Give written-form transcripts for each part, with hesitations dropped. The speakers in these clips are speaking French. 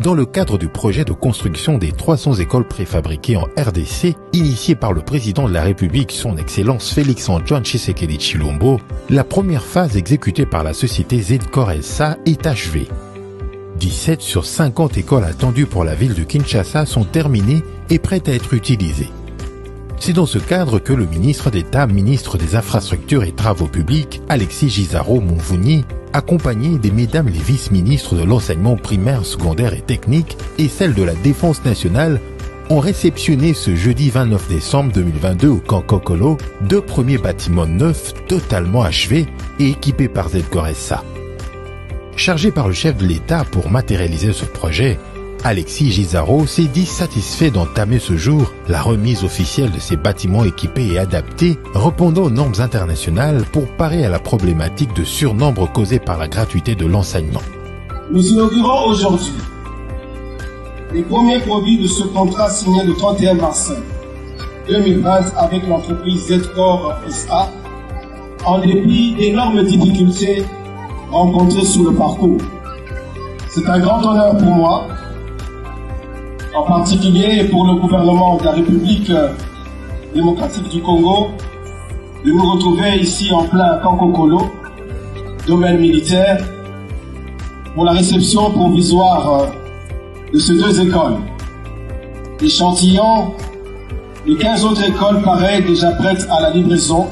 dans le cadre du projet de construction des 300 écoles préfabriquées en RDC, initié par le président de la République, son Excellence Félix-Antoine Tshisekedi Tshilombo. La première phase exécutée par la société Zedcor SA est achevée. 17 sur 50 écoles attendues pour la ville de Kinshasa sont terminées et prêtes à être utilisées. C'est dans ce cadre que le ministre d'État, ministre des Infrastructures et Travaux Publics, Alexis Gisaro Mouvuni, accompagné des mesdames les vice-ministres de l'enseignement primaire, secondaire et technique et celle de la Défense nationale, ont réceptionné ce jeudi 29 décembre 2022 au camp Kokolo 2 premiers bâtiments neufs totalement achevés et équipés par Zedcor SA. Chargé par le chef de l'État pour matérialiser ce projet, Alexis Gisaro s'est dit satisfait d'entamer ce jour la remise officielle de ces bâtiments équipés et adaptés, répondant aux normes internationales pour parer à la problématique de surnombre causée par la gratuité de l'enseignement. Nous inaugurons aujourd'hui les premiers produits de ce contrat signé le 31 mars 2020 avec l'entreprise Zedcor SA, en dépit d'énormes difficultés rencontrées sur le parcours. C'est un grand honneur pour moi, en particulier pour le gouvernement de la République démocratique du Congo, de nous retrouver ici en plein camp Kokolo, domaine militaire, pour la réception provisoire de ces 2 écoles. Échantillon, les 15 autres écoles pareilles déjà prêtes à la livraison,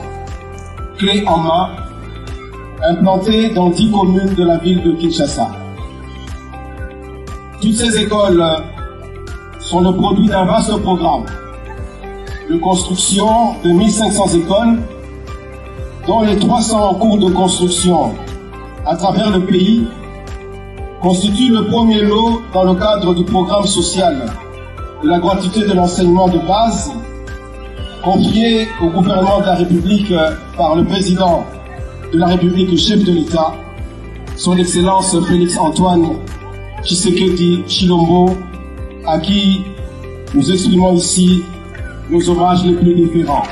clé en main, implantées dans 10 communes de la ville de Kinshasa. Toutes ces écoles sont le produit d'un vaste programme de construction de 1500 écoles, dont les 300 en cours de construction à travers le pays constituent le premier lot dans le cadre du programme social de la gratuité de l'enseignement de base confié au gouvernement de la République par le président de la République, le chef de l'État, son Excellence Félix-Antoine Tshisekedi Tshilombo, à qui nous exprimons ici nos hommages les plus déférents.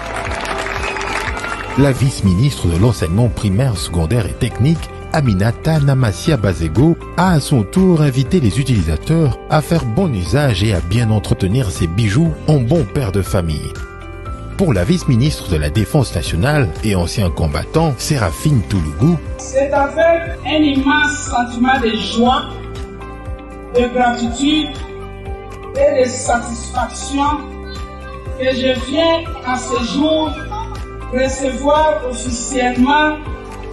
La vice-ministre de l'enseignement primaire, secondaire et technique, Aminata Namassia Bazego, a à son tour invité les utilisateurs à faire bon usage et à bien entretenir ces bijoux en bon père de famille. Pour la vice-ministre de la Défense nationale et ancien combattant, Séraphine Toulougou, c'est avec un immense sentiment de joie, de gratitude et de satisfaction que je viens à ce jour recevoir officiellement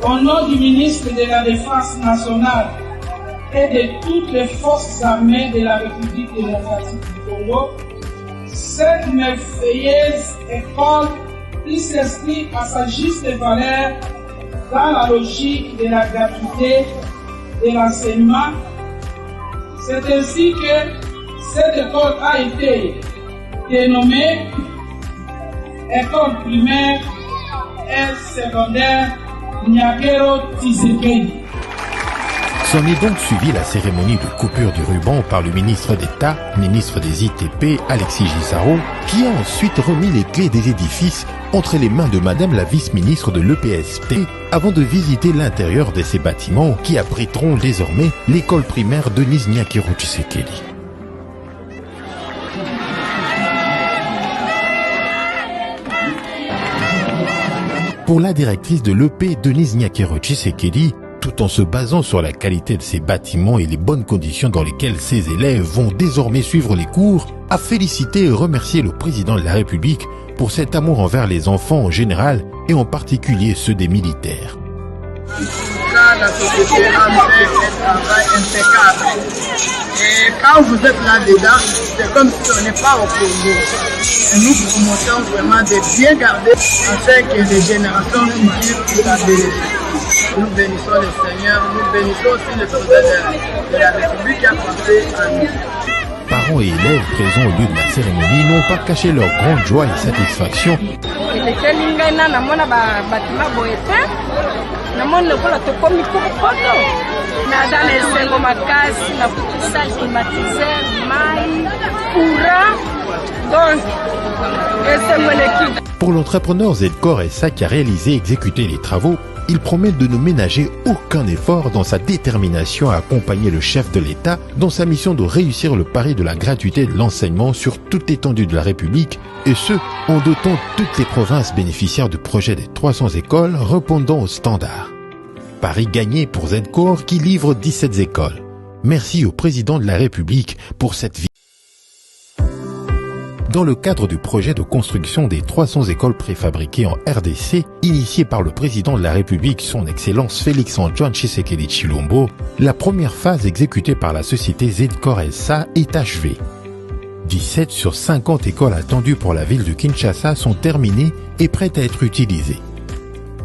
au nom du ministre de la Défense nationale et de toutes les forces armées de la République démocratique du Congo cette merveilleuse école qui s'inscrit à sa juste valeur dans la logique de la gratuité de l'enseignement. C'est ainsi que cette école a été dénommée École primaire et secondaire Nyakero Tshisekedi. S'en est donc suivi la cérémonie de coupure du ruban par le ministre d'État, ministre des ITP, Alexis Gisaro, qui a ensuite remis les clés des édifices entre les mains de madame la vice-ministre de l'EPST avant de visiter l'intérieur de ces bâtiments qui abriteront désormais l'école primaire Denise Nyakero Tshisekedi. Pour la directrice de l'EP, Denise Nyakero Tshisekedi, tout en se basant sur la qualité de ces bâtiments et les bonnes conditions dans lesquelles ces élèves vont désormais suivre les cours, a félicité et remercié le président de la République pour cet amour envers les enfants en général et en particulier ceux des militaires. La société a fait un travail impeccable. Et quand vous êtes là-dedans, c'est comme si on n'est pas au Congo. Et nous promotions vraiment de bien garder afin que les générations futures puissent la bénéficier. Nous bénissons le Seigneur, nous bénissons aussi le président de la République qui a pensé à nous. Parents et élèves présents au lieu de la cérémonie n'ont pas caché leur grande joie et satisfaction. Pour l'entrepreneur Zedcor SA qui a réalisé et exécuté les travaux, il promet de ne ménager aucun effort dans sa détermination à accompagner le chef de l'État dans sa mission de réussir le pari de la gratuité de l'enseignement sur toute l'étendue de la République, et ce, en dotant toutes les provinces bénéficiaires du projet des 300 écoles répondant aux standards. Pari gagné pour Z-Corps qui livre 17 écoles. Merci au président de la République pour cette vie. Dans le cadre du projet de construction des 300 écoles préfabriquées en RDC, initié par le président de la République, son Excellence Félix-Antoine Tshisekedi Tshilombo, la première phase exécutée par la société Z-Corps SA est achevée. 17 sur 50 écoles attendues pour la ville de Kinshasa sont terminées et prêtes à être utilisées.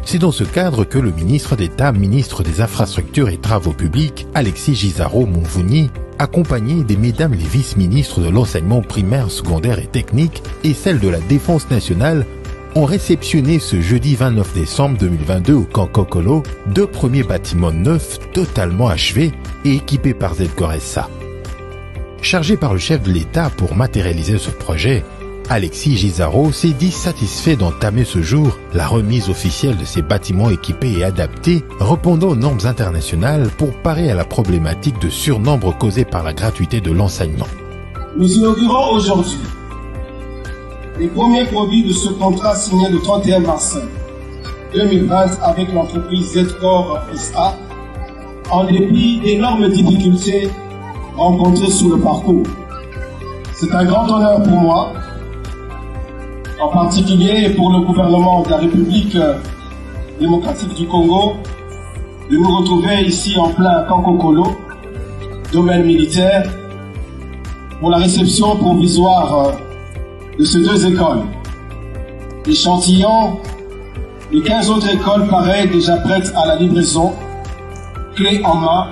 C'est dans ce cadre que le ministre d'État, ministre des Infrastructures et Travaux Publics, Alexis Gisaro Monvouni, accompagné des mesdames les vice-ministres de l'enseignement primaire, secondaire et technique et celle de la Défense nationale, ont réceptionné ce jeudi 29 décembre 2022 au camp Kokolo 2 premiers bâtiments neufs totalement achevés et équipés par Z-Corps SA. Chargé par le chef de l'État pour matérialiser ce projet, Alexis Gisaro s'est dit satisfait d'entamer ce jour la remise officielle de ces bâtiments équipés et adaptés, répondant aux normes internationales pour parer à la problématique de surnombre causée par la gratuité de l'enseignement. Nous inaugurons aujourd'hui les premiers produits de ce contrat signé le 31 mars 2020 avec l'entreprise Z-Corps SA, en dépit d'énormes difficultés rencontrées sur le parcours. C'est un grand honneur pour moi, en particulier pour le gouvernement de la République démocratique du Congo, de nous retrouver ici en plein camp Kokolo, domaine militaire, pour la réception provisoire de ces 2 écoles. L'échantillon de 15 autres écoles pareilles déjà prêtes à la livraison, clé en main,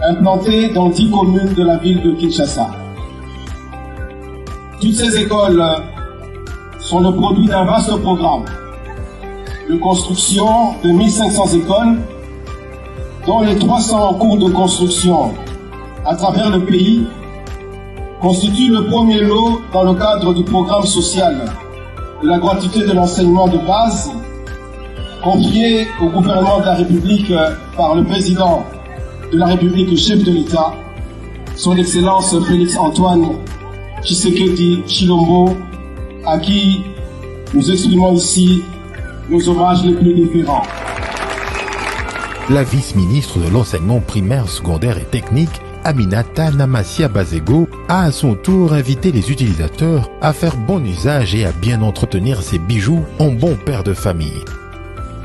implantées dans 10 communes de la ville de Kinshasa. Toutes ces écoles sont le produit d'un vaste programme de construction de 1500 écoles, dont les 300 en cours de construction à travers le pays constituent le premier lot dans le cadre du programme social de la gratuité de l'enseignement de base confié au gouvernement de la République par le président de la République, chef de l'État, son Excellence Félix-Antoine Tshisekedi Tshilombo, à qui nous exprimons ici nos hommages les plus différents. La vice-ministre de l'enseignement primaire, secondaire et technique, Aminata Namassia Bazego, a à son tour invité les utilisateurs à faire bon usage et à bien entretenir ces bijoux en bon père de famille.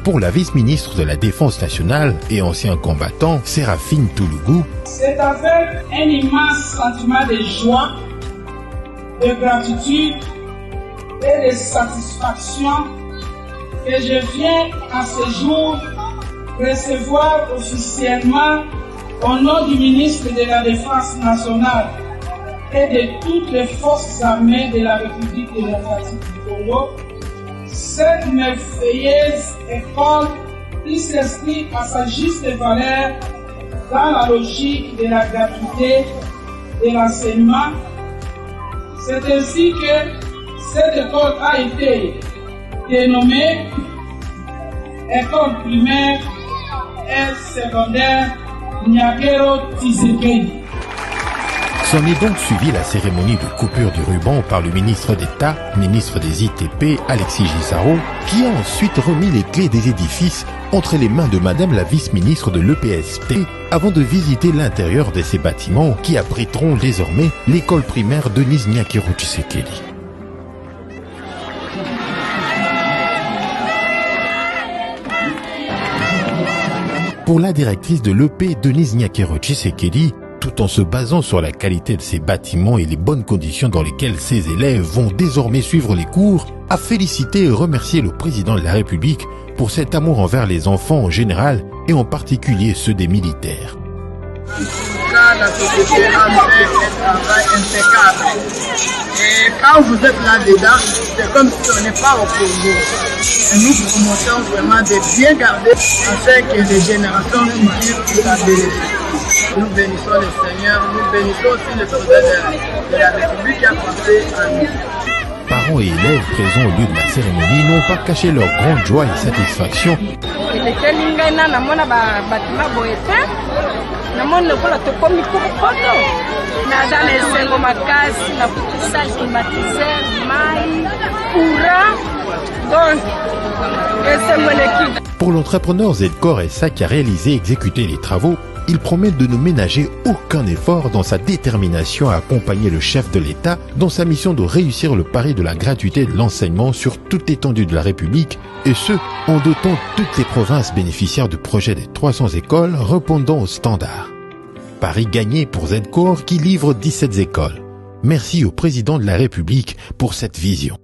Pour la vice-ministre de la Défense nationale et ancien combattant, Séraphine Toulougou, c'est avec un immense sentiment de joie, de gratitude et de satisfaction que je viens à ce jour recevoir officiellement au nom du ministre de la Défense nationale et de toutes les forces armées de la République démocratique du Congo cette merveilleuse école qui s'inscrit à sa juste valeur dans la logique de la gratuité de l'enseignement. C'est ainsi que cette école a été dénommée École primaire et secondaire Nyakero Tshisekedi. S'en est donc suivi la cérémonie de coupure du ruban par le ministre d'État, ministre des ITP, Alexis Gisaro, qui a ensuite remis les clés des édifices entre les mains de madame la vice-ministre de l'EPSP avant de visiter l'intérieur de ces bâtiments qui abriteront désormais l'école primaire Denise Nyakero Tshisekedi. Pour la directrice de l'EP, Denise Nyakero Tshisekedi, tout en se basant sur la qualité de ces bâtiments et les bonnes conditions dans lesquelles ces élèves vont désormais suivre les cours, a félicité et remercié le président de la République pour cet amour envers les enfants en général et en particulier ceux des militaires. En tout cas, la société a fait un travail impeccable. Et quand vous êtes là-dedans, c'est comme si on n'est pas au Congo. Et nous promotions vraiment de bien garder afin que les générations futures puissent la bénéficier. Nous bénissons le Seigneur, nous bénissons aussi le président de la République qui a pensé à nous. Parents et élèves présents au lieu de la cérémonie n'ont pas caché leur grande joie et satisfaction elekeli ngai na namona batima boye te namoni lokola tokomi kokoto naza na esengo makasi na kutisa climatiseur mai courant donc esengo eleki. Pour l'entrepreneur Zedcor SA qui a réalisé et exécuté les travaux, il promet de ne ménager aucun effort dans sa détermination à accompagner le chef de l'État dans sa mission de réussir le pari de la gratuité de l'enseignement sur toute l'étendue de la République, et ce, en dotant toutes les provinces bénéficiaires du projet des 300 écoles répondant aux standards. Pari gagné pour Zedcor qui livre 17 écoles. Merci au président de la République pour cette vision.